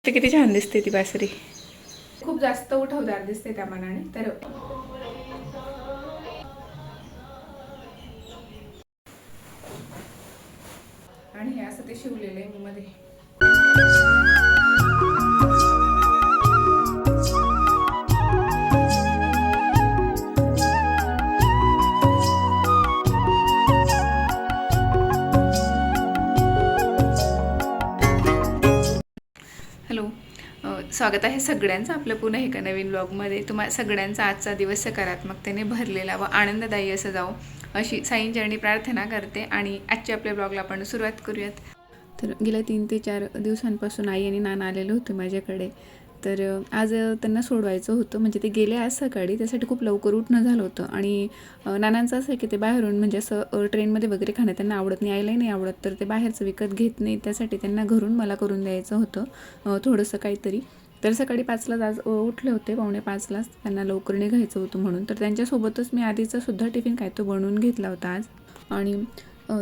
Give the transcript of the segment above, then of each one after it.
ते किती छान दिसते ती बासरी, खूप जास्त उठवदार दिसते त्या मानाने. तर आणि हे असं ते शिवलेलं आहे मध्ये. हॅलो, स्वागत आहे सगळ्यांचं आपलं पुन्हा एका नवीन ब्लॉगमध्ये. तुम्हा सगळ्यांचा आजचा दिवस सकारात्मकतेने भरलेला व आनंददायी असं जावो अशी साईंचरणी प्रार्थना करते. आणि आजच्या आपल्या ब्लॉगला आपण सुरुवात करूयात. तर गेल्या 3 ते 4 दिवसांपासून आई आणि नाना आलेले होते माझ्याकडे. तर आज त्यांना सोडवायचं होतं, म्हणजे ते गेले आज सकाळी, त्यासाठी खूप लवकर उठणं झालं होतं. आणि नानांचं असं आहे की ते बाहेरून म्हणजे असं ट्रेनमध्ये वगैरे खाणं त्यांना आवडत नाही, यायलाही नाही आवडत, तर ते बाहेरचं विकत घेत नाही. त्यासाठी त्यांना घरून मला करून द्यायचं होतं थोडंसं काहीतरी. तर सकाळी 5लाच आज उठले होते, 4:45लाच त्यांना लवकर निघायचं होतं म्हणून. तर त्यांच्यासोबतच मी आधीचा सुद्धा टिफिन काय तो बनवून घेतला होता आज. आणि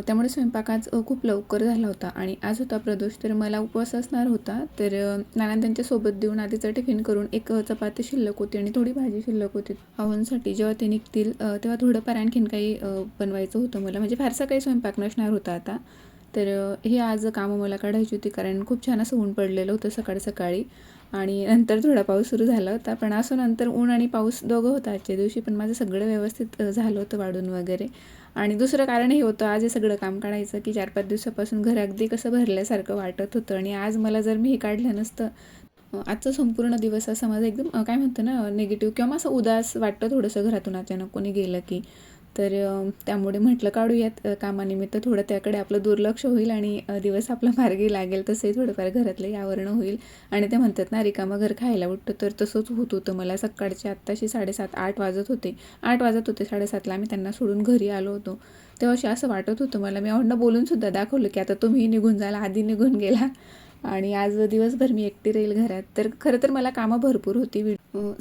त्यामुळे स्वयंपाक आज खूप लवकर झाला होता. आणि आज होता प्रदोष, तर मला उपवास असणार होता. तर नाना त्यांच्यासोबत देऊन आधीचं टिफिन करून एक चपाती शिल्लक होती आणि थोडी भाजी शिल्लक होती. आव्हांसाठी जेव्हा ते निघतील तेव्हा थोडंफार आणखीन काही बनवायचं होतं मला, म्हणजे फारसा काही स्वयंपाक नसणार होता आता. तर हे आज कामं मला काढायची होती, कारण खूप छान असं ऊन पडलेलं होतं सकाळी सकाळी. आणि नंतर थोडा पाऊस सुरू झाला होता, पण असं नंतर ऊन आणि पाऊस दोघं होतं आजच्या दिवशी. पण माझं सगळं व्यवस्थित झालं होतं वाढून वगैरे. आणि दुसरं कारण हे होतं आज हे सगळं काम काढायचं, की 4-5 दिवसापासून घर अगदी कसं भरल्यासारखं वाटत होतं. आणि आज मला जर मी हे काढलं नसतं, आजचा संपूर्ण दिवस असा माझा एकदम काय म्हणतो ना, निगेटिव्ह किंवा असं उदास वाटतं थोडंसं घरातून अचानक कोणी गेलं की. तर त्यामुळे म्हटलं काढूयात कामानिमित्त, थोडं त्याकडे आपलं दुर्लक्ष होईल आणि दिवस आपला मार्गी लागेल. तसंही थोडंफार घरातलंही आवरणं होईल. आणि ते म्हणतात ना, रिकामं घर खायला उठतं, तर तसंच होत होतं मला. सकाळचे आत्ताशी 7:30-8 वाजत होते. 8 वाजत होते, 7:30ला आम्ही त्यांना सोडून घरी आलो होतो. तेव्हा असं वाटत होतं मला, मी अण्णा बोलूनसुद्धा दाखवलं की आता तुम्ही निघून जाल, आधी निघून गेला. आणि आज दिवसभर मी एकटी राहील घरात. तर खरं तर मला कामं भरपूर होती.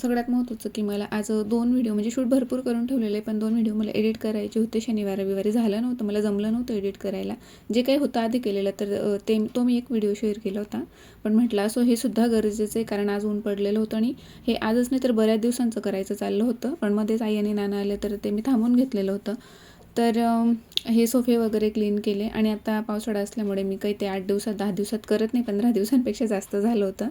सगळ्यात महत्त्वाचं की मला आज 2 व्हिडिओ, म्हणजे शूट भरपूर करून ठेवलेले, पण 2 व्हिडिओ मला एडिट करायचे होते. शनिवार रविवारी झालं नव्हतं, मला जमलं नव्हतं एडिट करायला. जे काही होतं आधी केलेलं, तर तो मी एक व्हिडिओ शेअर केला होता. पण म्हटलं असं हे सुद्धा गरजेचं आहे, कारण आज ऊन पडलेलं होतं आणि हे आजच नाही तर बऱ्याच दिवसांचं करायचं चाललं होतं. पण मध्येच आई आणि नाना आले, तर ते मी थांबून घेतलेलं होतं. तर हे सोफे वगैरे क्लीन केले. आणि आता पावसाळा असल्यामुळे मी काही ते 8 दिवसात 10 दिवसात करत नाही, 15 दिवसांपेक्षा जास्त झालं होतं.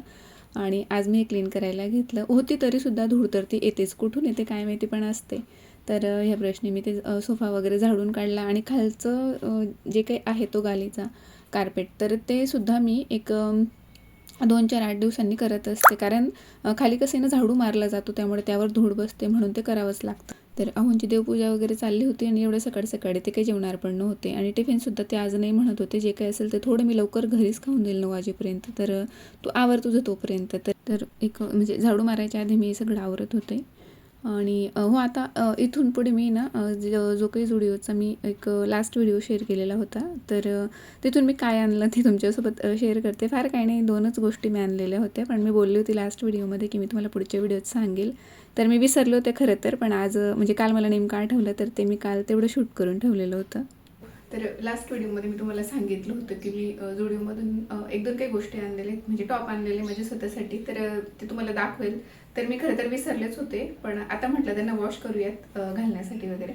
आणि आज मी हे क्लीन करायला घेतलं होती. तरीसुद्धा धूळ तर ती येतेच, कुठून येते काय माहिती, पण असते. तर ह्या ब्रशने मी ते सोफा वगैरे झाडून काढला. आणि खालचं जे काही आहे तो गालीचा कार्पेट, तर ते सुद्धा मी एक 2-4-8 दिवसांनी करत असते, कारण खाली कसं ना झाडू मारला जातो, त्यामुळे त्यावर धूळ बसते, म्हणून ते करावंच लागतं. तर अहोंची देवपूजा वगैरे चालली होती. आणि एवढं सकाळी सकाळी ते काही जेवणार पण नव्हते. आणि टिफिनसुद्धा ते आज नाही म्हणत होते, जे काही असेल ते थोडं मी लवकर घरीच खाऊन देईल 9 वाजेपर्यंत, तर तू आवर तुझं तोपर्यंत. तर एक म्हणजे झाडू मारायच्या आधी मी सगळं आवरत होते. आणि हो, आता इथून पुढे मी ना जो काही झुडिओचा मी एक लास्ट व्हिडिओ शेअर केलेला होता, तर तिथून मी काय आणलं ते तुमच्यासोबत शेअर करते. फार काही नाही, 2च गोष्टी मी आणलेल्या होत्या, पण मी बोलली होती लास्ट व्हिडिओमध्ये की मी तुम्हाला पुढच्या व्हिडिओत सांगेल. तर मी विसरले होते खरं तर, पण आज म्हणजे काल मला नेमकं आठवलं, तर ते मी काल तेवढं शूट करून ठेवलेलं होतं. तर लास्ट व्हिडिओमध्ये मी तुम्हाला सांगितलं होतं की मी झुडिओमधून 1-2 काही गोष्टी आणलेल्या आहेत, म्हणजे टॉप आणलेले माझ्या स्वतःसाठी, तर ते तुम्हाला दाखवेल. तर मी खरं तर विसरलेच होते, पण आता म्हटलं त्यांना वॉश करूयात घालण्यासाठी वगैरे.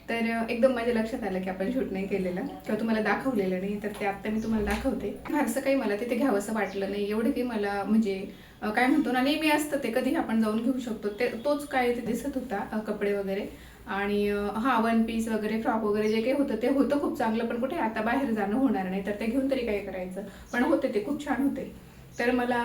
तर एकदम माझ्या लक्षात आलं की आपण शूट नाही केलेलं किंवा तुम्हाला दाखवलेलं नाही, तर ते आत्ता मी तुम्हाला दाखवते. फारसं काही मला तिथे घ्यावं असं वाटलं नाही, एवढं काही मला म्हणजे काय म्हणतो ना, नेहमी असतं ते, कधी आपण जाऊन घेऊ शकतो, ते तोच काय ते दिसत होता कपडे वगैरे. आणि हां, 1 पीस वगैरे, फ्रॉक वगैरे जे काही होतं ते होतं खूप चांगलं, पण कुठे आता बाहेर जाणं होणार नाही, तर ते घेऊन तरी काय करायचं. पण होते ते खूप छान होते. तर मला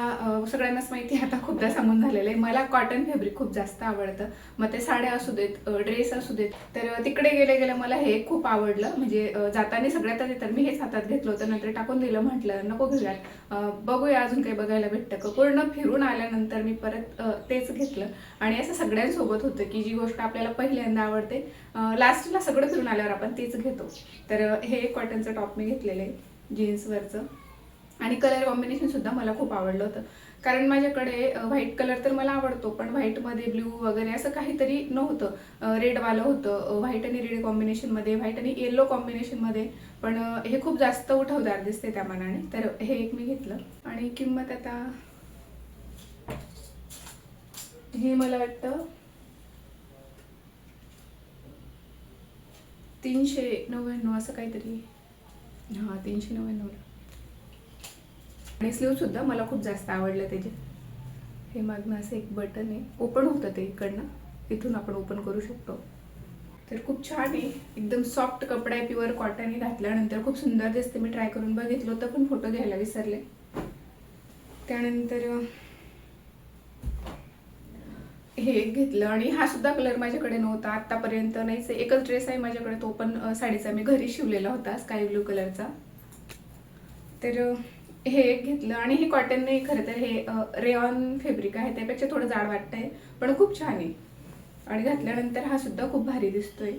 सगळ्यांनाच माहिती आहे, आता खूपदा सांगून झालेलं आहे, मला कॉटन फॅब्रिक खूप जास्त आवडतं. मग ते साड्या असू देत, ड्रेस असू देत. तर तिकडे गेले गेले मला हे खूप आवडलं, म्हणजे जाताना सगळ्यात आधी तर मी हेच हातात घेतलं होतं, नंतर टाकून दिलं, म्हटलं नको घेऊयात, बघूया अजून काही बघायला भेटतं का. पूर्ण फिरून आल्यानंतर मी परत तेच घेतलं. आणि असं सगळ्यांसोबत होतं की जी गोष्ट आपल्याला पहिल्यांदा आवडते, लास्टला सगळं फिरून आल्यावर आपण तीच घेतो. तर हे एक कॉटनचं टॉप मी घेतलेलं आहे जीन्सवरचं. आणि कलर कॉम्बिनेशनसुद्धा मला खूप आवडलं होतं, कारण माझ्याकडे व्हाईट कलर तर मला आवडतो, पण व्हाईटमध्ये ब्ल्यू वगैरे असं काहीतरी नव्हतं. रेडवालं होतं, व्हाईट आणि रेड कॉम्बिनेशनमध्ये, व्हाईट आणि येलो कॉम्बिनेशनमध्ये. पण हे खूप जास्त उठवदार दिसते त्या मानाने, तर हे एक मी घेतलं. आणि किंमत आता हे मला वाटतं 399 असं काहीतरी. हां 399. आणि स्लीव सुद्धा मला खूप जास्त आवडलं त्याचे. हे मागणं असं एक बटन आहे, ओपन होतं ते इकडनं, इथून आपण ओपन करू शकतो. तर खूप छान आहे, एकदम सॉफ्ट कपडा आहे, प्युअर कॉटन आहे. घातल्यानंतर खूप सुंदर दिसते. मी ट्राय करून बघितलं होतं पण फोटो घ्यायला विसरले. त्यानंतर हे एक घेतलं आणि हा सुद्धा कलर माझ्याकडे नव्हता आतापर्यंत, नाहीच. एकच ड्रेस आहे माझ्याकडे, तो पण साडीचा मी घरी शिवलेला होता, स्काय ब्लू कलरचा. तर हे एक घेतलं आणि हे कॉटन नाही, खरं तर हे रेऑन फॅब्रिक आहे, त्यापेक्षा थोडं जाड वाटतंय पण खूप छान आहे. आणि घातल्यानंतर हा सुद्धा खूप भारी दिसतोय.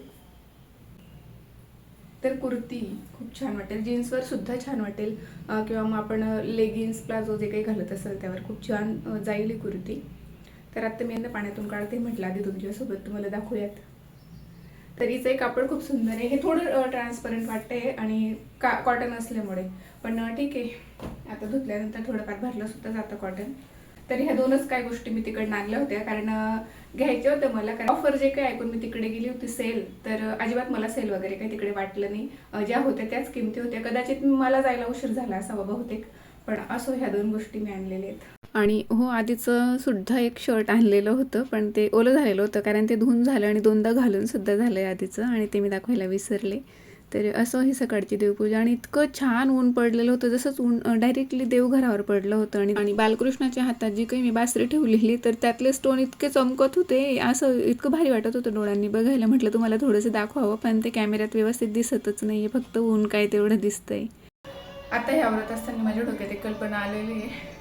तर कुर्ती खूप छान वाटेल, जीन्सवर सुद्धा छान वाटेल, किंवा मग आपण लेगिन्स प्लाझो जे काही घालत असेल त्यावर खूप छान जाईल ही कुर्ती. तर आता मी यांना पाण्यातून काढते, म्हटलं आधी तुमच्यासोबत तुम्हाला दाखवूयात. तर हिचं कापड खूप सुंदर आहे. हे थोडं ट्रान्सपरंट वाटतंय आणि कॉटन असल्यामुळे, पण ठीक आहे. आता धुतल्यानंतर थोडंफार भरलं सुद्धा जातं कॉटन. तर ह्या दोनच काय गोष्टी मी तिकडनं आणल्या होत्या, कारण घ्यायच्या होत्या मला. कारण ऑफर जे काही ऐकून मी तिकडे गेली होती सेल, तर अजिबात मला सेल वगैरे काही तिकडे वाटलं नाही. ज्या होत्या त्याच किमती होत्या. कदाचित मला जायला उशीर झाला असावा बहुतेक, पण असो ह्या दोन गोष्टी मी आणलेल्या आहेत. आणि हो, आधीचं सुद्धा एक शर्ट आणलेलं होतं पण ते ओलं झालेलं होतं, कारण ते धुवून झालं आणि दोनदा घालून सुद्धा झालं आहे आधीचं, आणि ते मी दाखवायला विसरले. तर असं ही सकाळची देवपूजा, आणि इतकं छान ऊन पडलेलं होतं, जसंच ऊन डायरेक्टली देवघरावर पडलं होतं. आणि बालकृष्णाच्या हातात जी काही मी बासरी ठेवलेली, तर त्यातले स्टोन इतके चमकत होते, असं इतकं भारी वाटत होतं डोळ्यांनी बघायला. म्हटलं तुम्हाला थोडंसं दाखवावं, पण ते कॅमेऱ्यात व्यवस्थित दिसतच नाही आहे, फक्त ऊन काय तेवढं दिसतंय. आता हे आवरत असताना माझ्या डोक्यात एक कल्पना आलेली आहे.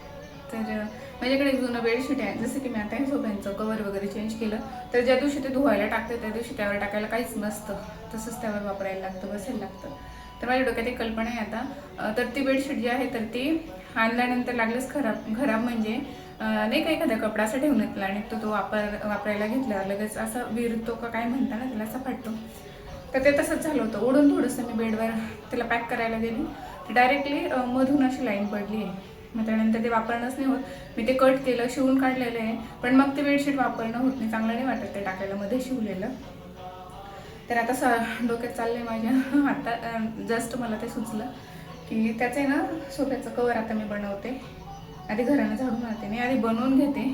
तर माझ्याकडे एक जुनं बेडशीट आहे. जसं की मी आता हे सोफ्यांचं कवर वगैरे चेंज केलं, तर ज्या दिवशी ते धुवायला टाकते त्या दिवशी त्यावर टाकायला काहीच नसतं, तसंच त्यावर वापरायला लागतं, बसायला लागतं. तर माझ्या डोक्यात एक कल्पना आहे आता. तर ती बेडशीट जी आहे, तर ती आणल्यानंतर लागलंच खराब म्हणजे नाही का, एखादा कपडा असा ठेवण्यातला आणि तो वापरायला घेतल्यावर लगेच असा विरतो का काय म्हणता ना त्याला, असा फाटतो. तर ते तसंच झालं होतं. ओढून थोडंसं मी बेडवर त्याला पॅक करायला गेली, तर डायरेक्टली मधून अशी लाईन पडली आहे. मग त्यानंतर ते वापरणंच नाही होत. मी ते कट केलं, शिवून काढलेलं आहे, पण मग ते बेडशीट वापरणं होत नाही, चांगलं नाही वाटत ते टाकायला मध्ये शिवलेलं. तर आता डोक्यात चाललंय माझ्या, आता जस्ट मला ते सुचलं की त्याचं आहे ना सोफ्याचं कवर आता मी बनवते. आधी घरानं झाडून मारते, मी आधी बनवून घेते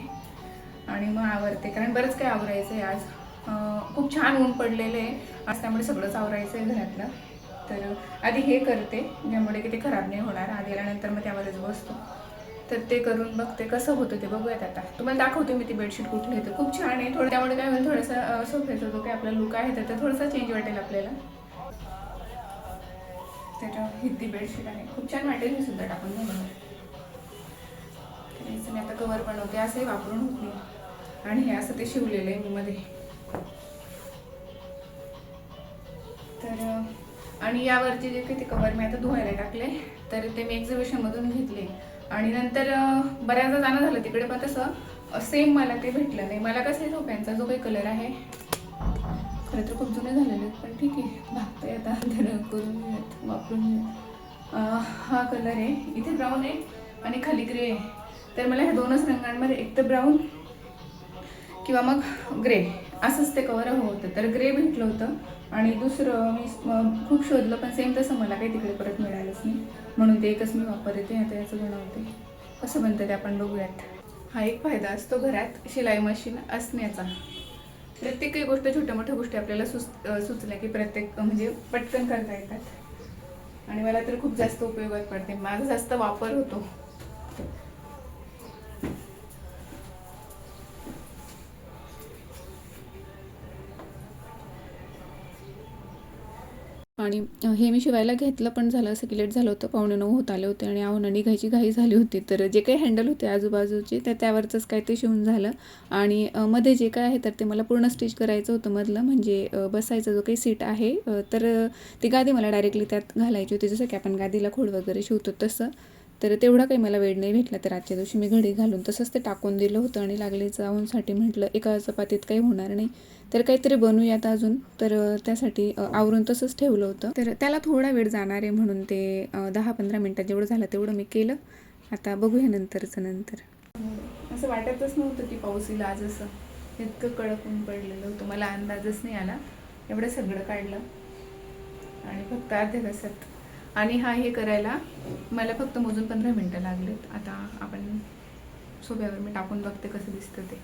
आणि मग आवरते, कारण बरंच काही आवरायचं आहे आज. खूप छान ऊन पडलेलं आहे आज, त्यामुळे सगळंच आवरायचं आहे घरातलं. तर आधी हे करते, ज्यामुळे की ते खराब नाही होणार. आधी आल्यानंतर मग त्यावरच बसतो. तर ते करून बघते कसं होतं ते, बघूयात. आता तुम्हाला दाखवते मी ती बेडशीट कुठली आहे. खूप छान आहे थोडं, त्यामुळे काय होईल, थोडंसं सोफ्याचा जो काही आपला लुक आहे तर ते थोडंसं चेंज वाटेल आपल्याला. तर ही ती बेडशीट आहे, खूप छान वाटेल मी सुद्धा टाकून बघा. मी आता कवर बनवते, असंही वापरून होत नाही. आणि हे असं ते शिवलेलं आहे मी मध्ये. तर आणि यावरचे जे काही ते कवर मी आता धुवायला टाकले, तर ते मी एक्झिबिशनमधून घेतले. आणि नंतर बऱ्याचदा जाणं झालं तिकडे, पण तसं सेम मला ते भेटलं नाही. मला कसं आहे, सोफ्यांचा जो काही कलर आहे, खरं तर खूप जुने झालेले आहेत, पण ठीक आहे, भागतंय आता, तर करून घेऊयात, वापरून घेऊयात. हा कलर आहे, इथे ब्राऊन आहे आणि खाली ग्रे आहे. तर मला ह्या दोनच रंगांमध्ये, एक तर ब्राऊन किंवा मग ग्रे, असंच ते कवर हवं होतं. तर ग्रे भेटलं होतं आणि दुसरं मी खूप शोधलं, पण सेम तसं मला काही तिकडे परत मिळालंच नाही, म्हणून ते एकच मी वापरते. आता याचं बनवते, कसं बनतं ते आपण बघूयात. हा एक फायदा असतो घरात शिलाई मशीन असण्याचा. प्रत्येक काही गोष्ट, छोट्या मोठ्या गोष्टी आपल्याला सुचल्या की प्रत्येक म्हणजे पटकन करता येतात, आणि मला तर खूप जास्त उपयोगात पडते, माझा जास्त वापर होतो. आणि हे मी शिवायला घेतलं, पण झालं असं की लेट झालं होतं, 8:45 होत आले होते आणि आव्हानं निघायची घाई झाली होती. तर जे काही हँडल होते आजूबाजूचे त्यावरचंच काय ते शिवून झालं. आणि मध्ये जे काय आहे तर ते मला पूर्ण स्टिच करायचं होतं मधलं, म्हणजे बसायचं जो काही सीट आहे, तर ती गादी मला डायरेक्टली त्यात घालायची होती, जसं की आपण गादीला खोड वगैरे शिवतो तसं. तर तेवढा काही मला वेळ नाही भेटला, तर आजच्या दिवशी मी घडी घालून तसंच ते टाकून दिलं होतं. आणि लागले जाऊनसाठी म्हटलं एका चपातीत काही होणार नाही, तर काहीतरी बनवूयात अजून. तर त्यासाठी आवरून तसंच ठेवलं होतं. तर त्याला थोडा वेळ जाणार आहे, म्हणून ते 10-15 मिनटात जेवढं झालं तेवढं मी केलं. आता बघूया नंतरचं नंतर. असं वाटतच नव्हतं की पाऊस येईल आज, असं इतकं कडक ऊन पडलेलं होतं. मला अंदाजच नाही आला. एवढं सगळं काढलं आणि फक्त अर्ध्या तासात. आणि हे करायला मला फक्त मोजून 15 मिनटं लागलेत. आता आपण सोब्यावर मी टाकून बघते कसं दिसतं ते.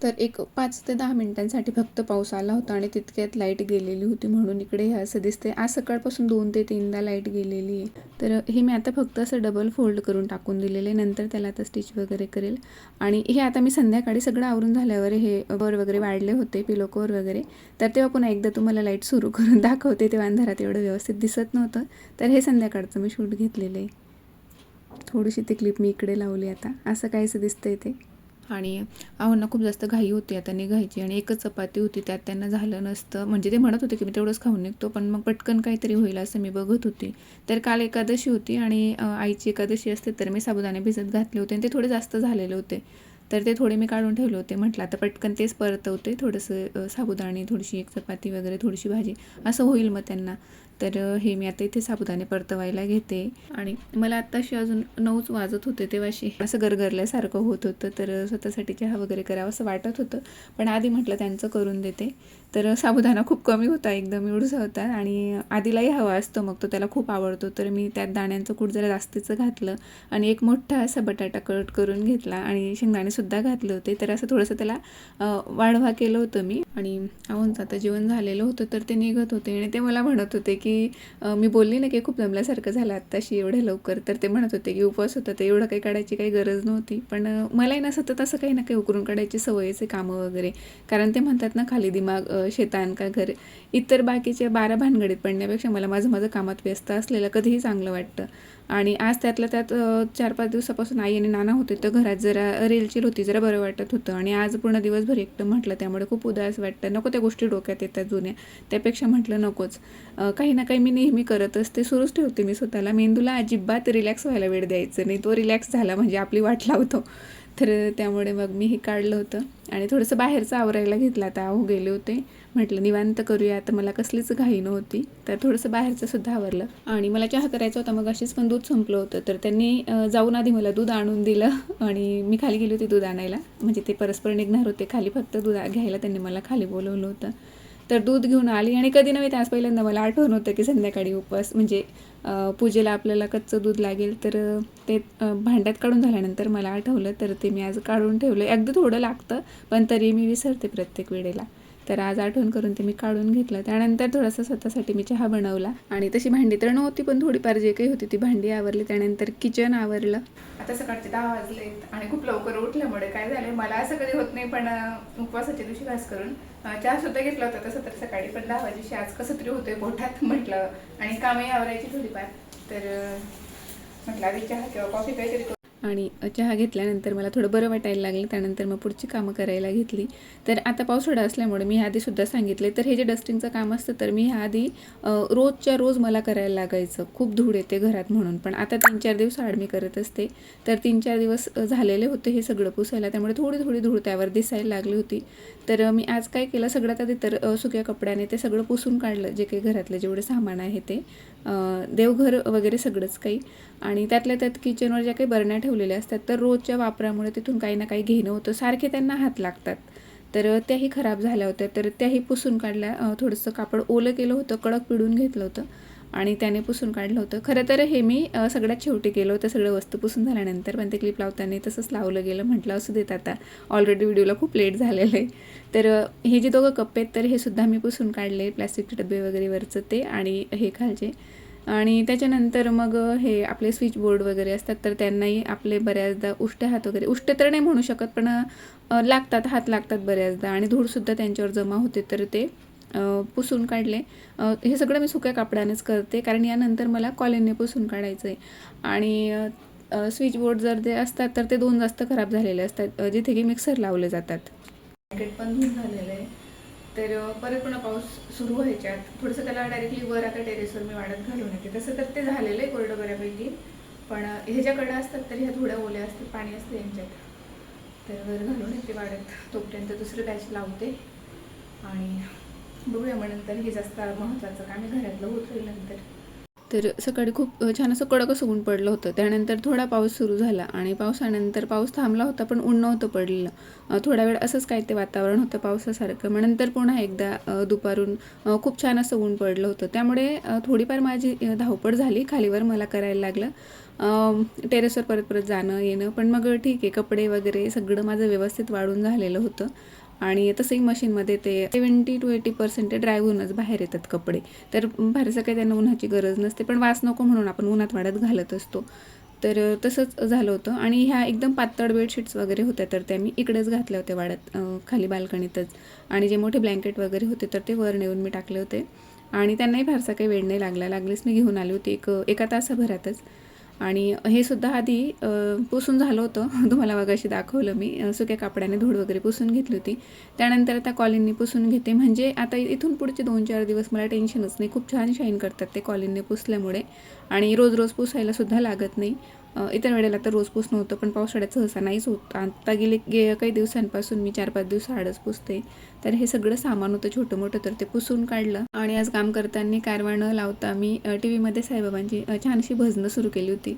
तर एक 5 ते 10 मिनिटांसाठी फक्त पाऊस आला होता आणि तितक्यात लाईट गेलेली होती, म्हणून इकडे हे असं दिसते. आज सकाळपासून 2 ते 3दा लाईट गेलेली आहे. तर हे मी आता फक्त असं डबल फोल्ड करून टाकून दिलेलं आहे. नंतर त्याला आता स्टिच वगैरे करेल. आणि हे आता मी संध्याकाळी सगळं आवरून झाल्यावर हे वर वगैरे वाढले होते, पिलो कवर वगैरे. तर तेव्हा पुन्हा एकदा तुम्हाला लाईट सुरू करून दाखवते. तेव्हा अंधारात एवढं व्यवस्थित दिसत नव्हतं. तर हे संध्याकाळचं मी शूट घेतलेलं आहे. थोडीशी ती क्लिप मी इकडे लावली. आता असं काहीसं दिसतंय ते. आणि आव्हांना खूप जास्त घाई होती आता निघायची, आणि एकच चपाती होती, त्यात त्यांना झालं नसतं. म्हणजे ते म्हणत होते की मी तेवढंच खाऊन निघतो, पण मग पटकन काहीतरी होईल असं मी बघत होती. तर काल एकादशी होती आणि आईची एकादशी असते, तर मी साबुदाणे भिजत घातले होते आणि ते थोडे जास्त झालेले होते. तर ते थोडे मी काढून ठेवले होते. म्हटलं आता पटकन तेच परतवते, थोडंसं साबुदाणे, थोडीशी एक चपाती वगैरे, थोडीशी भाजी, असं होईल मग त्यांना. तर हे मी आता इथे साबुदाणे परतवायला घेते. आणि मला आत्ताशी अजून 9च वाजत होते, तेव्हाशी असं गरगरल्यासारखं होत होतं. तर स्वतःसाठी चहा वगैरे करावं असं वाटत होतं, पण आधी म्हटलं त्यांचं करून देते. तर साबुदाणा खूप कमी होता, एकदम एवढंसा होता, आणि आधीलाही हवा असतो, मग तो त्याला खूप आवडतो. तर मी त्यात दाण्यांचं कूट जरा जास्तीचं घातलं आणि एक मोठा असा बटाटा कट करून घेतला आणि शेंगदाणेसुद्धा घातले होते. तर असं थोडंसं त्याला वाढवा केलं होतं मी. आणि आहोंचं आता जेवण झालेलं होतं, तर ते निघत होते आणि ते मला म्हणत होते की मी बोलली ना की खूप दमल्यासारखं झालं आत्ताशी एवढे लवकर. तर ते म्हणत होते की उपवास होता, तर एवढं काही काढायची काही गरज नव्हती. पण मलाही ना सतत असं काही ना काही उकरून काढायची सवयीचे कामं वगैरे. कारण ते म्हणतात ना, खाली दिमाग शैतान का घर. इतर बाकीच्या 12 भानगडीत पडण्यापेक्षा मला माझं कामात व्यस्त असलेलं कधीही चांगलं वाटतं. आणि आज त्यातल्या त्यात 4-5 दिवसापासून आई आणि नाना होते, तर घरात जरा रेलचेल होती, जरा बरं वाटत होतं. आणि आज पूर्ण दिवसभर एकटं म्हटलं, त्यामुळे खूप उदास वाटतं. नको त्या गोष्टी डोक्यात येतात जुन्या, त्यापेक्षा म्हटलं नकोच. काही ना काही मी नेहमी करत असते, सुरूच ठेवते मी स्वतःला. मेंदूला अजिबात रिलॅक्स व्हायला वेळ द्यायचं नाही. तो रिलॅक्स झाला म्हणजे आपली वाट लावतो. तर त्यामुळे मग मी हे काढलं होतं आणि थोडंसं बाहेरचं आवरायला घेतलं. आता गेले होते, म्हटलं निवांत करूया, आता मला कसलीच घाई नव्हती. तर थोडंसं बाहेरचं सुद्धा आवरलं. आणि मला चहा करायचा होता मग अशीच, पण दूध संपलं होतं. तर त्यांनी जाऊन आधी मला दूध आणून दिलं आणि मी खाली गेली होती दूध आणायला. म्हणजे ते परस्पर निघणार होते खाली, फक्त दूध घ्यायला त्यांनी मला खाली बोलवलं होतं. तर दूध घेऊन आली आणि कधी नव्हे त्याच पहिल्यांदा मला आठवण होतं की संध्याकाळी उपवास म्हणजे पूजेला आपल्याला कच्चं दूध लागेल. तर ते भांड्यात काढून झाल्यानंतर मला आठवलं, तर ते मी आज काढून ठेवलं. अगदी थोडं लागतं, पण तरी मी विसरते प्रत्येक वेळेला. तर आज आठवण करून ते मी काढून घेतलं. त्यानंतर थोडासा स्वतःसाठी मी चहा बनवला. आणि तशी भांडी तर नव्हती, पण थोडीफार जे काही होती ती भांडी आवरली. त्यानंतर किचन आवरलं. आता सकाळचे 10 वाजलेत आणि खूप लवकर उठल्यामुळे काय झालं, मला असं कधी होत नाही, पण उपवासाच्या दिवशी खास करून चहा सुद्धा घेतला होता तसं तर सकाळी, पण 10 वाजेशी आज कसं तरी होतंय पोटात म्हटलं. आणि कामही आवरायची थोडीफार, तर म्हटलं आधी चहा किंवा कॉफी काहीतरी. आणि चहा घेतल्यानंतर मला थोडं बरं वाटायला लागलं. त्यानंतर मग पुढची कामं करायला घेतली. तर आता पावसाळा असल्यामुळे मी ह्याआधीसुद्धा सांगितले, तर हे जे डस्टिंगचं काम असतं, तर मी ह्याआधी रोजच्या रोज मला करायला लागायचं. खूप धूळ येते घरात म्हणून, पण आता 3-4 दिवसाआड मी करत असते. तर 3-4 दिवस झालेले होते हे सगळं पुसायला, त्यामुळे थोडी थोडी धूळ त्यावर दिसायला लागली होती. तर मी आज काय केलं, सगळ्यात आधी तर सुक्या कपड्याने ते सगळं पुसून काढलं, जे काही घरातलं जेवढे सामान आहे ते, देवघर वगैरे सगळंच काही. आणि त्यातल्या त्यात किचनवर ज्या काही बरण्या ठेवलेल्या असतात, तर रोजच्या वापरामुळे तिथून काही ना काही घेणं होतं, सारखे त्यांना हात लागतात. तर त्याही खराब झाल्या होत्या, तर त्याही पुसून काढल्या. थोडंसं कापड ओलं केलं होतं, कडक पिळून घेतलं होतं आणि त्याने पुसून काढलं होतं. खरं तर हे मी सगळ्यात शेवटी केलं होतं, सगळं वस्तू पुसून झाल्यानंतर, पण ते क्लिप लावताना तसंच लावलं गेलं. म्हटलं असू देत, आता ऑलरेडी व्हिडिओला खूप लेट झालेलं आहे. तर हे जे दोघं कप आहेत, तर हे सुद्धा मी पुसून काढले, प्लॅस्टिकचे डबे वगैरे वरचं ते आणि हे खालचे. आणि त्याच्यानंतर मग हे आपले स्विच बोर्ड वगैरे असतात, तर त्यांनाही आपले बऱ्याचदा उष्टे हात वगैरे, उष्टे तर नाही म्हणू शकत, पण लागतात, हात लागतात बऱ्याचदा, आणि धूळसुद्धा त्यांच्यावर जमा होते. तर ते पुसून काढले. हे सगळं मी सुक्या कापडानेच करते, कारण यानंतर मला कॉलिनने पुसून काढायचं आहे. आणि स्विच बोर्ड जर जे असतात, तर ते 2 जास्त खराब झालेले असतात, जिथे की मिक्सर लावले जातात. पॅकेट पण धुवून झालेलं आहे. तर परत पुन्हा पाऊस सुरू व्हायच्यात, थोडंसं त्याला डायरेक्टली वर आता टेरेसवर मी वाढत घालून येते. तसं तर ते झालेलं आहे कोरडं बऱ्यापैकी, पण ह्याच्याकडं असतात तर ह्या थोड्या ओल्या असतात, पाणी असते यांच्यात. तर वर घालून येते वाढत, तोपर्यंत दुसरं बॅच लावते. आणि बघूया मग नंतर हे जास्त महत्त्वाचं काम आहे घरातलं होत होईल नंतर. तर सकाळी खूप छान असं कडक असं ऊन पडलं होतं. त्यानंतर थोडा पाऊस सुरू झाला आणि पावसानंतर पाऊस थांबला होता, पण ऊन नव्हतं पडलेलं. थोडा वेळ असंच काय ते वातावरण होतं पावसासारखं. मग नंतर पुन्हा एकदा दुपारून खूप छान असं ऊन पडलं होतं. त्यामुळे थोडीफार माझी धावपळ झाली. खालीवर मला करायला लागलं. टेरेसवर परत परत जाणं येणं. पण मग ठीक आहे, कपडे वगैरे सगळं माझं व्यवस्थित वाळून झालेलं होतं. आणि तसंही मशीनमध्ये ते 70 to 80% ड्राय होऊनच बाहेर येतात कपडे. तर फारसं काही त्यांना उन्हाची गरज नसते, पण वास नको म्हणून आपण उन्हात वाळत घालत असतो. तर तसंच झालं होतं. आणि ह्या एकदम पातळ बेडशीट्स वगैरे होत्या, तर त्या मी इकडेच घातल्या होत्या वाळत, खाली बाल्कनीतच. आणि जे मोठे ब्लँकेट वगैरे होते तर ते वर नेऊन मी टाकले होते. आणि त्यांनाही फारसा काही वेळ नाही लागला. लागलीच मी घेऊन आली होती एका तासाभरातच. आणि हे सुद्धा आधी पुसून झालं होतं. तुम्हाला मगाशी दाखवलं मी. सुक्या कापडाने धूळ वगैरे पुसून घेतली होती. त्यानंतर आता कॉलिनने पुसून घेते. म्हणजे आता इथून पुढचे 2-4 दिवस मला टेन्शनच नाही. खूप छान शाईन करतात ते कॉलिनने पुसल्यामुळे. आणि रोज रोज पुसायलासुद्धा लागत नाही. इतर वेळेला तर रोज पुसणं होतं, पण पावसाळ्यात सहसा नाहीच होत. आता गेले काही दिवसांपासून मी 4-5 दिवसाआडच पुसते. तर हे सगळं सामान होतं छोटं मोठं, तर ते पुसून काढलं. आणि आज काम करताना कारवा न लावता मी टी व्हीमध्ये साईबाबांची छानशी भजनं सुरू केली होती.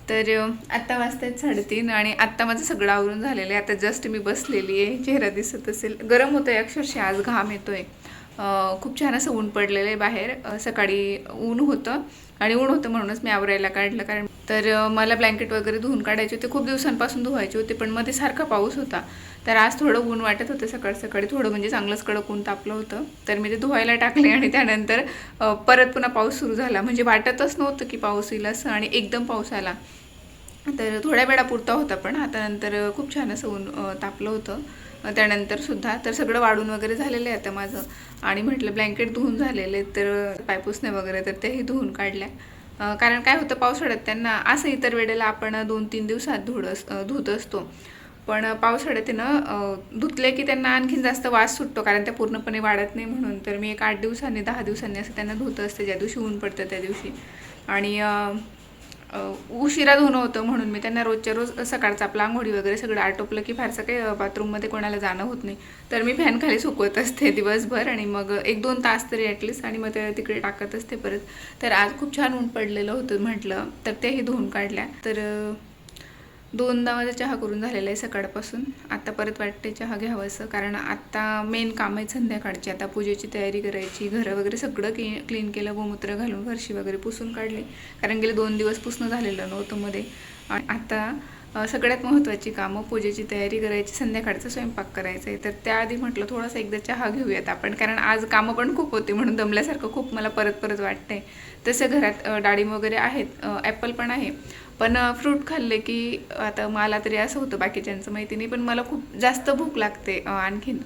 तर आत्ता वाजतायत 3:30 आणि आत्ता माझं सगळं आवरून झालेलं आहे. आता जस्ट मी बसलेली आहे. चेहरा दिसत असेल. गरम होतं आहे अक्षरशः, आज घाम येतो आहे. खूप छान असं ऊन पडलेलं आहे बाहेर. सकाळी ऊन होतं आणि ऊन होतं म्हणूनच मी आवरायला काढलं. कारण तर मला ब्लँकेट वगैरे धुवून काढायचे होते. खूप दिवसांपासून धुवायचे होते, पण मध्ये सारखा पाऊस होता. तर आज थोडं ऊन वाटत होतं सकाळी थोडं, म्हणजे चांगलंच कडक ऊन तापलं होतं. तर मी ते धुवायला टाकले आणि त्यानंतर परत पुन्हा पाऊस सुरू झाला. म्हणजे वाटतच नव्हतं की पाऊस येईल असं, आणि एकदम पाऊस आला. तर थोड्या वेळापुरता होता, पण आता नंतर खूप छान असं ऊन तापलं होतं. त्यानंतर सुद्धा तर सगळं वाढून वगैरे झालेलं आहे आता माझं. आणि म्हटलं ब्लँकेट धुवून झालेले, तर पायपुसणे वगैरे तर तेही धुवून काढल्या. कारण काय होतं पावसाळ्यात त्यांना असं, इतर वेळेला आपण 2-3 दिवसात धुत असतो, पण पावसाळ्यात धुतले की त्यांना आणखीन जास्त वास सुटतो, कारण त्या पूर्णपणे वाढत नाही म्हणून. तर मी एक 8 दिवसांनी 10 दिवसांनी असं त्यांना धुत असते, ज्या दिवशी ऊन पडतं त्या दिवशी. आणि उशिरा धुणं होतं म्हणून मी त्यांना रोजच्या रोज सकाळचं आपलं आंघोळी वगैरे सगळं आटोपलं की फारसं काही बाथरूममध्ये कोणाला जाणं होत नाही. तर मी फॅन खाली सुकवत असते दिवसभर, आणि मग 1-2 तास तरी ॲटलिस्ट, आणि मग ते तिकडे टाकत असते परत. तर आज खूप छान ऊन पडलेलं होतं म्हटलं, तर तेही धुवून काढल्या. तर 2दा माझा चहा करून झालेला आहे सकाळपासून. आता परत वाटते चहा घ्यावंसं, कारण आत्ता मेन काम आहे संध्याकाळची. आता पूजेची तयारी करायची, घरं वगैरे सगळं क्लीन केलं, गोमूत्र घालून फरशी वगैरे पुसून काढली, कारण गेले 2 दिवस पुसणं झालेलं नव्हतं मध्ये. आणि आता सगळ्यात महत्त्वाची कामं, पूजेची तयारी करायची, संध्याकाळचा स्वयंपाक करायचा आहे. तर त्याआधी म्हटलं थोडासा एकदा चहा घेऊयात आपण, कारण आज कामं पण खूप होती म्हणून दमल्यासारखं खूप मला परत परत वाटतंय. तसं घरात डाळिंब वगैरे आहेत, ॲपल पण आहे, पण फ्रूट खाल्ले की आता मला तरी असं होतं, बाकीच्यांचं माहिती नाही, पण मला खूप जास्त भूक लागते आणखीन.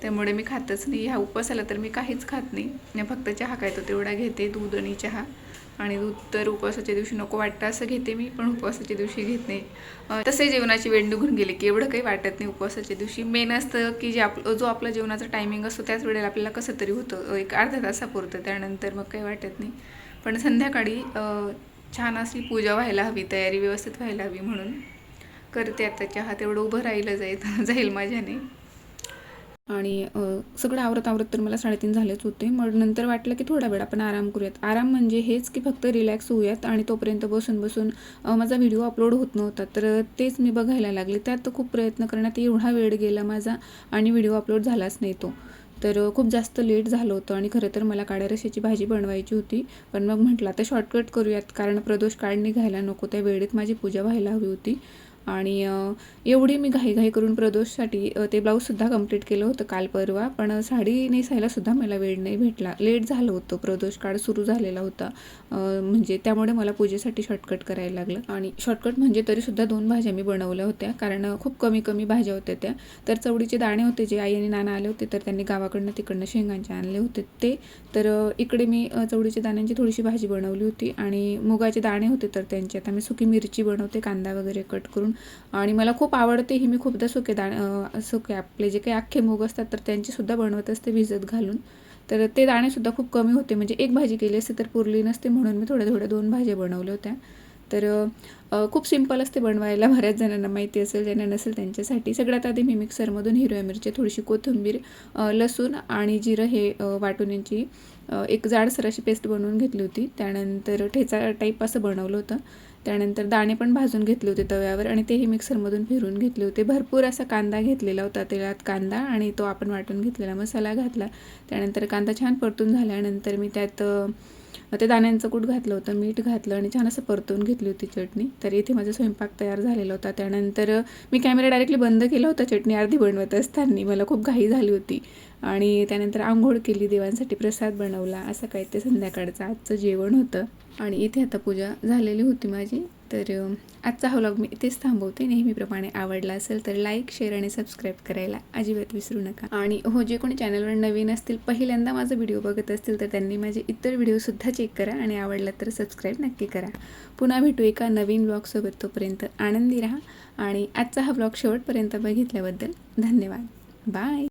त्यामुळे मी खातच नाही. ह्या उपवासाला तर मी काहीच खात नाही. फक्त चहा काय तो तेवढा घेते, दूध आणि चहा. आणि दूध तर उपवासाच्या दिवशी नको वाटतं असं घेते मी, पण उपवासाच्या दिवशी घेत नाही. तसे जेवणाची वेळ निघून गेली की एवढं काही वाटत नाही उपवासाच्या दिवशी. मेन असतं की जो आपला जेवणाचा टायमिंग असतो त्याच वेळेला आपल्याला कसं तरी होतं, एक अर्ध्या तासापुरतं. त्यानंतर मग काही वाटत नाही. पण संध्याकाळी छान अशी पूजा व्हायला हवी, तयारी व्यवस्थित व्हायला हवी, म्हणून करते आता चहा. तेवढं उभं राहिलं जाईल माझ्याने. आणि सगळं आवरत तर मला 3:30 झालेच होते. मग नंतर वाटलं की थोडा वेळ आपण आराम करूयात. आराम म्हणजे हेच की फक्त रिलॅक्स होऊयात, आणि तोपर्यंत बसून माझा व्हिडिओ अपलोड होत नव्हता, तर तेच मी बघायला लागले. त्यात खूप प्रयत्न करण्यात एवढा वेळ गेला माझा, आणि व्हिडिओ अपलोड झालाच नाही तो. तर खूप जास्त लेट झालं होतं. आणि खरं तर मला काळ्या रश्श्याची भाजी बनवायची होती, पण मग म्हटलं आता शॉर्टकट करूयात, कारण प्रदोष काळ निघायला नको, त्या वेळेत माझी पूजा व्हायला हवी होती. आणि एवढी मी घाई करून प्रदोषसाठी ते ब्लाऊजसुद्धा कंप्लीट केलं होतं काल परवा, पण साडी नेसायलासुद्धा मला वेळ नाही भेटला. लेट झालं होतं, प्रदोष काळ सुरू झालेला होता, म्हणजे त्यामुळे मला पूजेसाठी शॉर्टकट करायला लागलं. आणि शॉर्टकट म्हणजे तरीसुद्धा 2 भाज्या मी बनवल्या होत्या, कारण खूप कमी भाज्या होत्या त्या. तर चवडीचे दाणे होते, जे आई आणि नाना आले होते, तर त्यांनी गावाकडनं तिकडनं शेंगांचे आणले होते ते. तर इकडे मी चवडीच्या दाण्यांची थोडीशी भाजी बनवली होती, आणि मुगाचे दाणे होते, तर त्यांची आता मी सुकी मिरची बनवते, कांदा वगैरे कट करून. आणि मला खूप आवडते ही, मी खूपदा सुके आपले जे काही अख्खे मूग असतात तर त्यांचीसुद्धा बनवत असते भिजत घालून. तर ते दाणेसुद्धा खूप कमी होते, म्हणजे एक भाजी केली असते तर पुरली नसते, म्हणून मी थोड्या 2 भाज्या बनवल्या होत्या. तर खूप सिंपल असते बनवायला, बऱ्याच जणांना माहिती असेल, ज्यांना नसेल त्यांच्यासाठी. सगळ्यात आधी मी मिक्सरमधून हिरव्या मिरच्या, थोडीशी कोथिंबीर, लसूण आणि जिरं हे वाटून यांची एक जाडसर अशी पेस्ट बनवून घेतली होती. त्यानंतर ठेचा टाईप असं बनवलं होतं. त्यानंतर दाणे पण भाजून घेतले होते तव्यावर आणि तेही मिक्सरमधून फिरवून घेतले होते. भरपूर असा कांदा घेतलेला होता, तेलात कांदा आणि तो आपण वाटून घेतलेला मसाला घातला. त्यानंतर कांदा छान परतून झाल्यानंतर मी त्यात ते दाण्यांचं कूट घातलं होतं, मीठ घातलं आणि छान असं परतवून घेतली होती चटणी. तर इथे माझा स्वयंपाक तयार झालेला होता. त्यानंतर मी कॅमेरा डायरेक्टली बंद केला होता चटणी अर्धी बनवत असताना. मला खूप घाई झाली होती आणि त्यानंतर आंघोळ केली, देवांसाठी प्रसाद बनवला. असं काही ते संध्याकाळचं आजचं जेवण होतं. आणि इथे आता पूजा झालेली होती माझी. तर आजचा हा व्लॉग मी इथेच थांबवते. नेहमीप्रमाणे आवडला असेल तर लाईक, शेअर आणि सबस्क्राईब करायला अजिबात विसरू नका. आणि हो, जे कोणी चॅनलवर नवीन असतील, पहिल्यांदा माझा व्हिडिओ बघत असतील, तर त्यांनी माझे इतर व्हिडिओसुद्धा चेक करा आणि आवडला तर सबस्क्राईब नक्की करा. पुन्हा भेटू एका नवीन व्लॉगसोबत. तोपर्यंत आनंदी राहा आणि आजचा हा व्लॉग शेवटपर्यंत बघितल्याबद्दल धन्यवाद. बाय.